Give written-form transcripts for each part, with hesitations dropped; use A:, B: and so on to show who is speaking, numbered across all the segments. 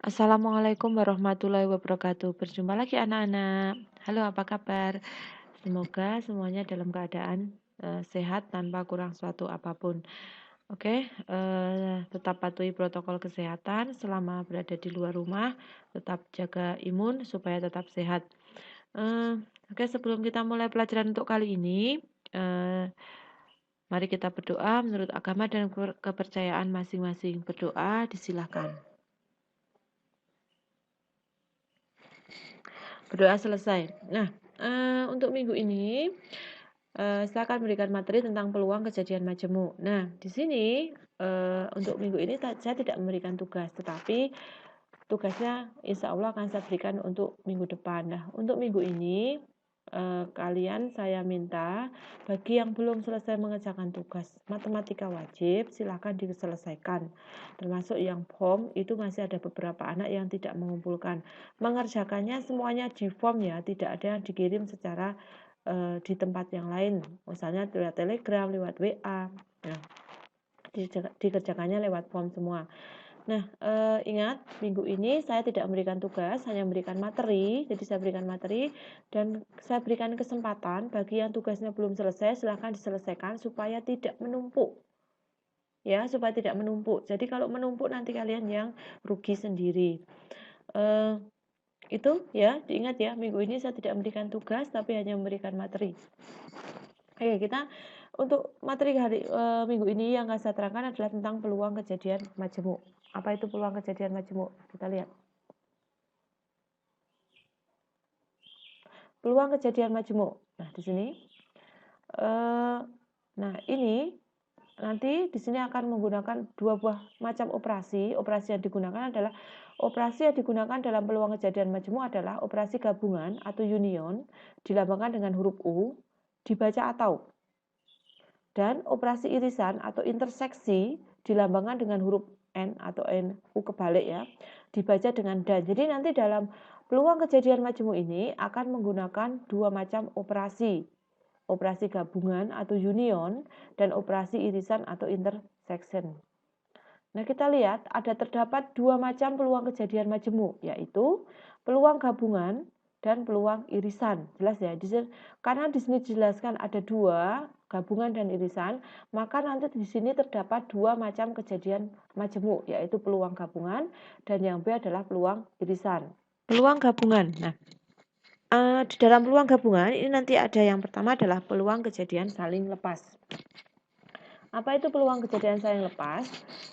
A: Assalamualaikum warahmatullahi wabarakatuh. Berjumpa lagi anak-anak. Halo, apa kabar? Semoga semuanya dalam keadaan sehat tanpa kurang suatu apapun. Oke, tetap patuhi protokol kesehatan selama berada di luar rumah. Tetap jaga imun supaya tetap sehat. Oke, sebelum kita mulai pelajaran untuk kali ini, mari kita berdoa menurut agama dan kepercayaan masing-masing. Berdoa, disilahkan. Berdoa selesai. Nah, untuk minggu ini saya akan memberikan materi tentang peluang kejadian majemuk. Nah, di sini untuk minggu ini saya tidak memberikan tugas, tetapi tugasnya insya Allah akan saya berikan untuk minggu depan. Nah, untuk minggu ini kalian saya minta bagi yang belum selesai mengerjakan tugas matematika wajib silahkan diselesaikan, termasuk yang form itu masih ada beberapa anak yang tidak mengumpulkan. Mengerjakannya semuanya di form ya, tidak ada yang dikirim secara di tempat yang lain, misalnya lewat telegram, lewat WA. Nah, dikerjakannya lewat form semua. Nah, ingat minggu ini saya tidak memberikan tugas, hanya memberikan materi. Jadi saya berikan materi dan saya berikan kesempatan bagi yang tugasnya belum selesai silahkan diselesaikan supaya tidak menumpuk. Ya, supaya tidak menumpuk. Jadi kalau menumpuk nanti kalian yang rugi sendiri. Itu ya, diingat ya, minggu ini saya tidak memberikan tugas tapi hanya memberikan materi. Oke, kita untuk materi minggu ini yang akan saya terangkan adalah tentang peluang kejadian majemuk. Apa itu peluang kejadian majemuk? Kita lihat. Peluang kejadian majemuk. Nah, di sini. Nah, ini nanti di sini akan menggunakan dua buah macam operasi. Operasi yang digunakan adalah operasi yang digunakan dalam peluang kejadian majemuk adalah operasi gabungan atau union, dilambangkan dengan huruf U, dibaca atau. Dan operasi irisan atau interseksi dilambangkan dengan huruf N atau NU kebalik ya, dibaca dengan dan. Jadi nanti dalam peluang kejadian majemuk ini akan menggunakan dua macam operasi. Operasi gabungan atau union dan operasi irisan atau intersection. Nah, kita lihat ada terdapat dua macam peluang kejadian majemuk, yaitu peluang gabungan dan peluang irisan. Jelas ya? Karena di sini dijelaskan ada dua, gabungan dan irisan, maka nanti di sini terdapat dua macam kejadian majemuk, yaitu peluang gabungan dan yang B adalah peluang irisan. Peluang gabungan. Nah, di dalam peluang gabungan ini nanti ada yang pertama adalah peluang kejadian saling lepas. Apa itu peluang kejadian saling lepas?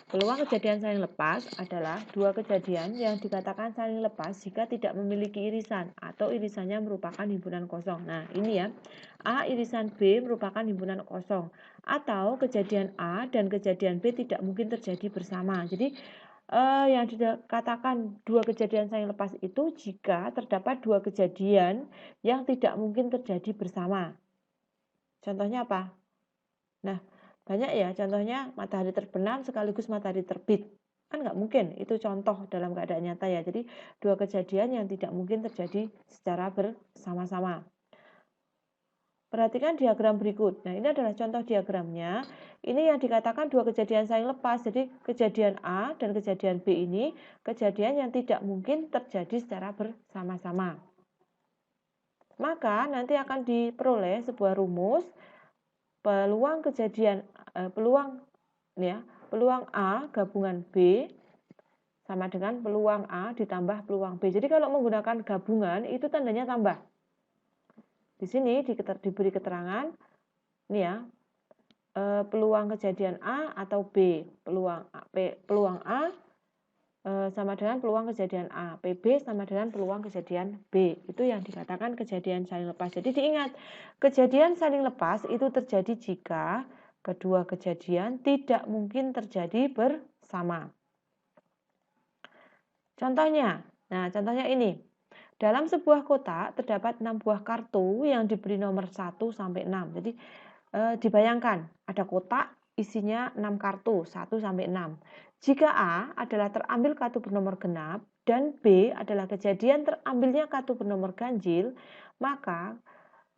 A: Peluang kejadian saling lepas adalah dua kejadian yang dikatakan saling lepas jika tidak memiliki irisan atau irisannya merupakan himpunan kosong. Nah, ini ya. A irisan B merupakan himpunan kosong atau kejadian A dan kejadian B tidak mungkin terjadi bersama. Jadi yang dikatakan dua kejadian saling lepas itu jika terdapat dua kejadian yang tidak mungkin terjadi bersama. Contohnya apa? Nah, banyak ya contohnya matahari terbenam sekaligus matahari terbit. Kan nggak mungkin, itu contoh dalam keadaan nyata ya. Jadi dua kejadian yang tidak mungkin terjadi secara bersama-sama. Perhatikan diagram berikut. Nah, ini adalah contoh diagramnya. Ini yang dikatakan dua kejadian saling lepas. Jadi kejadian A dan kejadian B ini kejadian yang tidak mungkin terjadi secara bersama-sama. Maka nanti akan diperoleh sebuah rumus peluang A gabungan B sama dengan peluang A ditambah peluang B. Jadi kalau menggunakan gabungan itu tandanya tambah. Di sini diberi keterangan ini ya, peluang kejadian A atau B. Peluang A sama dengan peluang kejadian A, PB sama dengan peluang kejadian B. Itu yang dikatakan kejadian saling lepas. Jadi diingat, kejadian saling lepas itu terjadi jika kedua kejadian tidak mungkin terjadi bersama. Contohnya, contohnya ini. Dalam sebuah kotak terdapat 6 buah kartu yang diberi nomor 1 sampai 6. Jadi dibayangkan ada kotak isinya 6 kartu 1 sampai 6. Jika A adalah terambil kartu bernomor genap dan B adalah kejadian terambilnya kartu bernomor ganjil, maka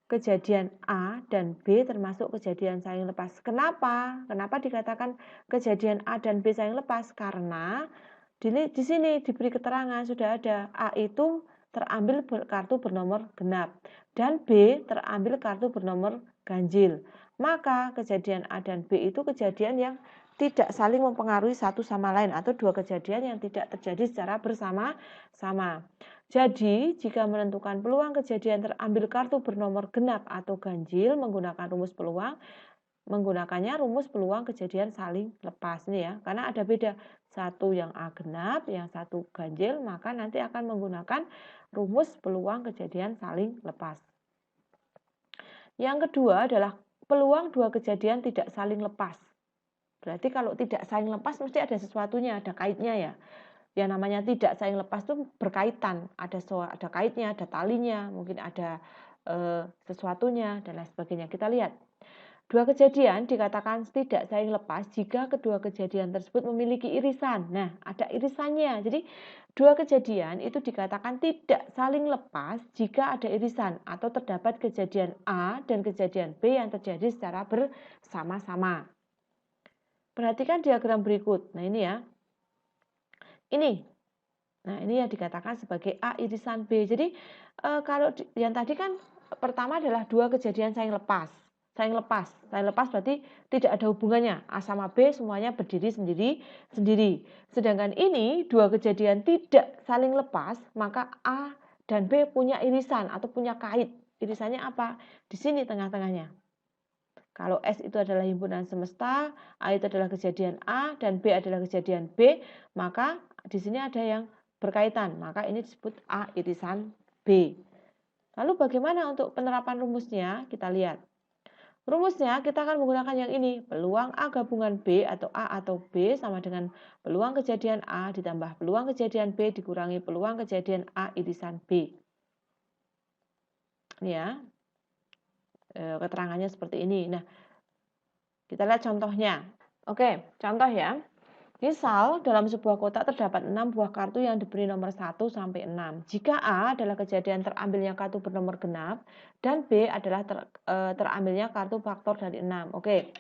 A: kejadian A dan B termasuk kejadian saling lepas. Kenapa? Kenapa dikatakan kejadian A dan B saling lepas? Karena Di sini diberi keterangan sudah ada A itu terambil kartu bernomor genap dan B terambil kartu bernomor ganjil. Maka kejadian A dan B itu kejadian yang tidak saling mempengaruhi satu sama lain atau dua kejadian yang tidak terjadi secara bersama-sama. Jadi, jika menentukan peluang kejadian terambil kartu bernomor genap atau ganjil menggunakan rumus peluang, menggunakannya rumus peluang kejadian saling lepas ini ya, karena ada beda. Satu yang A genap, yang satu ganjil, maka nanti akan menggunakan rumus peluang kejadian saling lepas. Yang kedua adalah peluang dua kejadian tidak saling lepas. Berarti kalau tidak saling lepas mesti ada sesuatunya, ada kaitnya ya. Yang namanya tidak saling lepas itu berkaitan, ada kaitnya, ada talinya, mungkin ada sesuatunya dan lain sebagainya. Kita lihat. Dua kejadian dikatakan tidak saling lepas jika kedua kejadian tersebut memiliki irisan. Nah, ada irisannya. Jadi, dua kejadian itu dikatakan tidak saling lepas jika ada irisan atau terdapat kejadian A dan kejadian B yang terjadi secara bersama-sama. Perhatikan diagram berikut. Nah, ini ya. Ini. Nah, ini yang dikatakan sebagai A irisan B. Jadi, kalau yang tadi kan pertama adalah dua kejadian saling lepas. Saling lepas berarti tidak ada hubungannya. A sama B semuanya berdiri sendiri. Sedangkan ini dua kejadian tidak saling lepas, maka A dan B punya irisan atau punya kait. Irisannya apa? Di sini tengah-tengahnya. Kalau S itu adalah himpunan semesta, A itu adalah kejadian A dan B adalah kejadian B, maka di sini ada yang berkaitan. Maka ini disebut A irisan B. Lalu bagaimana untuk penerapan rumusnya? Kita lihat. Rumusnya kita akan menggunakan yang ini. Peluang A gabungan B atau A atau B sama dengan peluang kejadian A ditambah peluang kejadian B dikurangi peluang kejadian A irisan B. Ini ya. Keterangannya seperti ini. Nah, kita lihat contohnya. Oke, contoh ya. Misal dalam sebuah kotak terdapat 6 buah kartu yang diberi nomor 1 sampai 6. Jika A adalah kejadian terambilnya kartu bernomor genap dan B adalah terambilnya kartu faktor dari 6. Oke.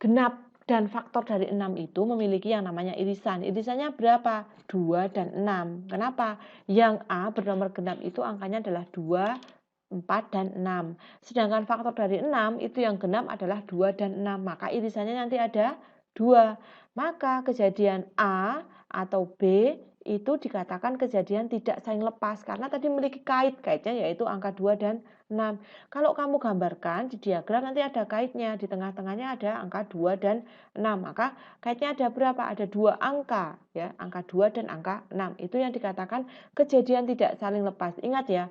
A: Genap dan faktor dari 6 itu memiliki yang namanya irisan. Irisannya berapa? 2 dan 6. Kenapa? Yang A bernomor genap itu angkanya adalah 2, 4, dan 6. Sedangkan faktor dari 6 itu yang genap adalah 2 dan 6. Maka irisannya nanti ada 2. Maka kejadian A atau B itu dikatakan kejadian tidak saling lepas karena tadi memiliki kaitnya yaitu angka 2 dan 6. Kalau kamu gambarkan di diagram nanti ada kaitnya, di tengah-tengahnya ada angka 2 dan 6. Maka kaitnya ada berapa? Ada 2 angka ya, angka 2 dan angka 6. Itu yang dikatakan kejadian tidak saling lepas. Ingat ya.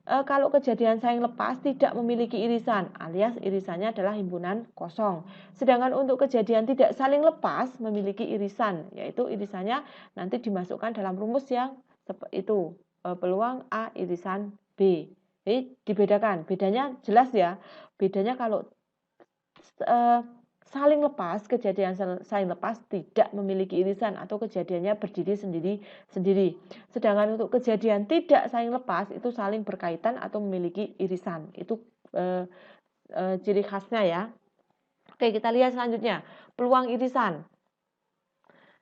A: Kalau kejadian saling lepas tidak memiliki irisan alias irisannya adalah himpunan kosong. Sedangkan untuk kejadian tidak saling lepas memiliki irisan, yaitu irisannya nanti dimasukkan dalam rumus yang itu peluang A irisan B. Jadi dibedakan, bedanya jelas ya. Bedanya kalau saling lepas, kejadian saling lepas tidak memiliki irisan atau kejadiannya berdiri sendiri. Sedangkan untuk kejadian tidak saling lepas itu saling berkaitan atau memiliki irisan. Itu ciri khasnya ya. Oke, kita lihat selanjutnya. Peluang irisan.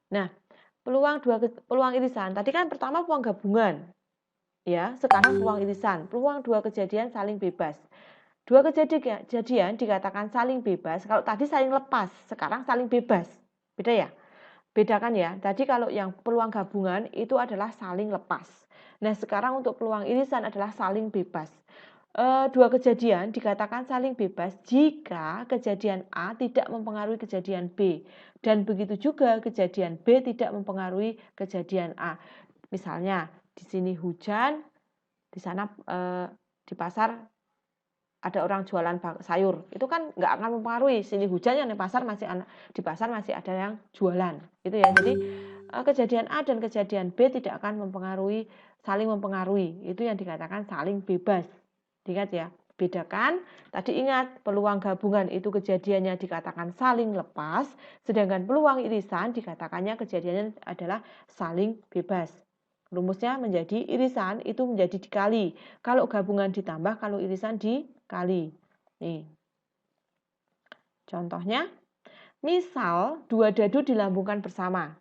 A: Nah, peluang irisan. Tadi kan pertama peluang gabungan. Ya, sekarang peluang irisan. Peluang dua kejadian saling bebas. Dua kejadian dikatakan saling bebas. Kalau tadi saling lepas, sekarang saling bebas. Beda ya? Bedakan ya. Tadi kalau yang peluang gabungan itu adalah saling lepas. Nah, sekarang untuk peluang irisan adalah saling bebas. Dua kejadian dikatakan saling bebas jika kejadian A tidak mempengaruhi kejadian B. Dan begitu juga kejadian B tidak mempengaruhi kejadian A. Misalnya, di sini hujan, di sana di pasar ada orang jualan sayur, itu kan nggak akan mempengaruhi. Sini hujannya di pasar masih ada yang jualan, itu ya. Jadi kejadian A dan kejadian B tidak akan saling mempengaruhi. Itu yang dikatakan saling bebas. Ingat ya, bedakan. Tadi ingat peluang gabungan itu kejadiannya dikatakan saling lepas, sedangkan peluang irisan dikatakannya kejadiannya adalah saling bebas. Rumusnya menjadi irisan itu menjadi dikali. Kalau gabungan ditambah, kalau irisan dikali. Nih. Contohnya, misal dua dadu dilambungkan bersama.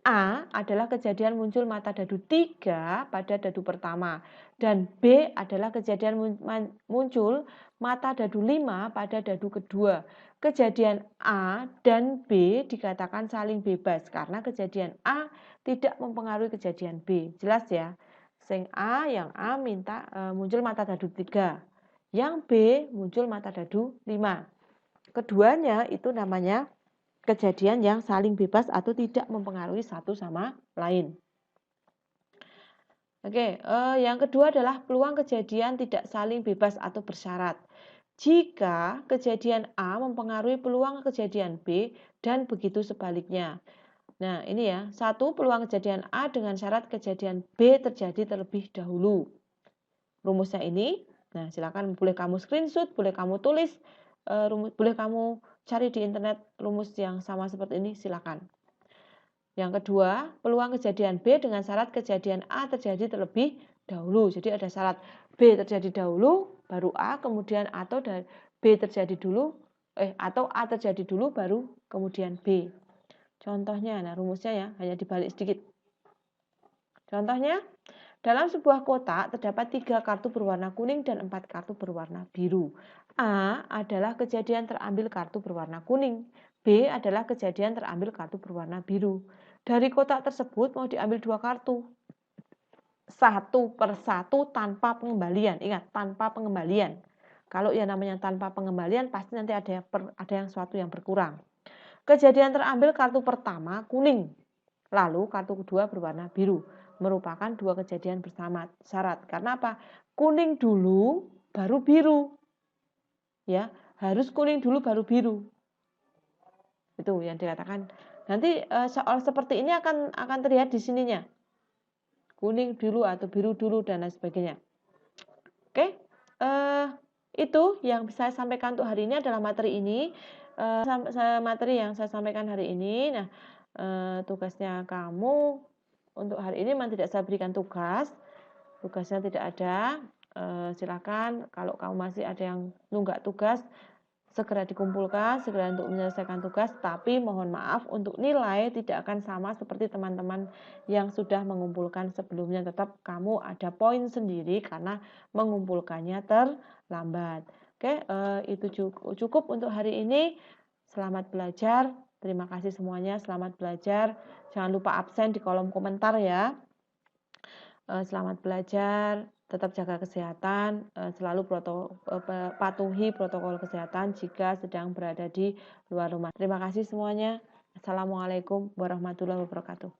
A: A adalah kejadian muncul mata dadu 3 pada dadu pertama dan B adalah kejadian muncul mata dadu 5 pada dadu kedua. Kejadian A dan B dikatakan saling bebas karena kejadian A tidak mempengaruhi kejadian B. Jelas ya? Yang A minta muncul mata dadu 3, yang B muncul mata dadu 5. Keduanya itu namanya kejadian yang saling bebas atau tidak mempengaruhi satu sama lain. Oke, yang kedua adalah peluang kejadian tidak saling bebas atau bersyarat. Jika kejadian A mempengaruhi peluang kejadian B dan begitu sebaliknya. Nah, ini ya, satu peluang kejadian A dengan syarat kejadian B terjadi terlebih dahulu. Rumusnya ini, nah silakan boleh kamu screenshot, boleh kamu tulis, boleh kamu cari di internet rumus yang sama seperti ini, silakan. Yang kedua, peluang kejadian B dengan syarat kejadian A terjadi terlebih dahulu. Jadi ada syarat B terjadi dahulu, baru A, kemudian atau B terjadi dulu, atau A terjadi dulu, baru kemudian B. Contohnya, nah rumusnya ya, hanya dibalik sedikit. Contohnya, dalam sebuah kotak terdapat 3 kartu berwarna kuning dan 4 kartu berwarna biru. A adalah kejadian terambil kartu berwarna kuning. B adalah kejadian terambil kartu berwarna biru. Dari kotak tersebut mau diambil 2 kartu. 1 per 1 tanpa pengembalian. Ingat, tanpa pengembalian. Kalau yang namanya tanpa pengembalian pasti nanti ada yang suatu yang berkurang. Kejadian terambil kartu pertama kuning. Lalu kartu kedua berwarna biru. Merupakan 2 kejadian bersama syarat. Karena apa? Kuning dulu baru biru. Ya, harus kuning dulu baru biru. Itu yang dikatakan. Nanti soal seperti ini akan terlihat di sininya. Kuning dulu atau biru dulu dan lain sebagainya. Oke. Itu yang saya sampaikan untuk hari ini adalah materi ini. Materi yang saya sampaikan hari ini. Nah, tugasnya kamu untuk hari ini memang tidak saya berikan tugas. Tugasnya tidak ada. Silakan kalau kamu masih ada yang nunggak tugas, segera dikumpulkan, segera untuk menyelesaikan tugas. Tapi mohon maaf untuk nilai tidak akan sama seperti teman-teman yang sudah mengumpulkan sebelumnya. Tetap kamu ada poin sendiri karena mengumpulkannya terlambat. Oke, itu cukup untuk hari ini. Selamat belajar. Terima kasih semuanya. Selamat belajar. Jangan lupa absen di kolom komentar ya. Selamat belajar, tetap jaga kesehatan, selalu patuhi protokol kesehatan jika sedang berada di luar rumah. Terima kasih semuanya. Assalamualaikum warahmatullahi wabarakatuh.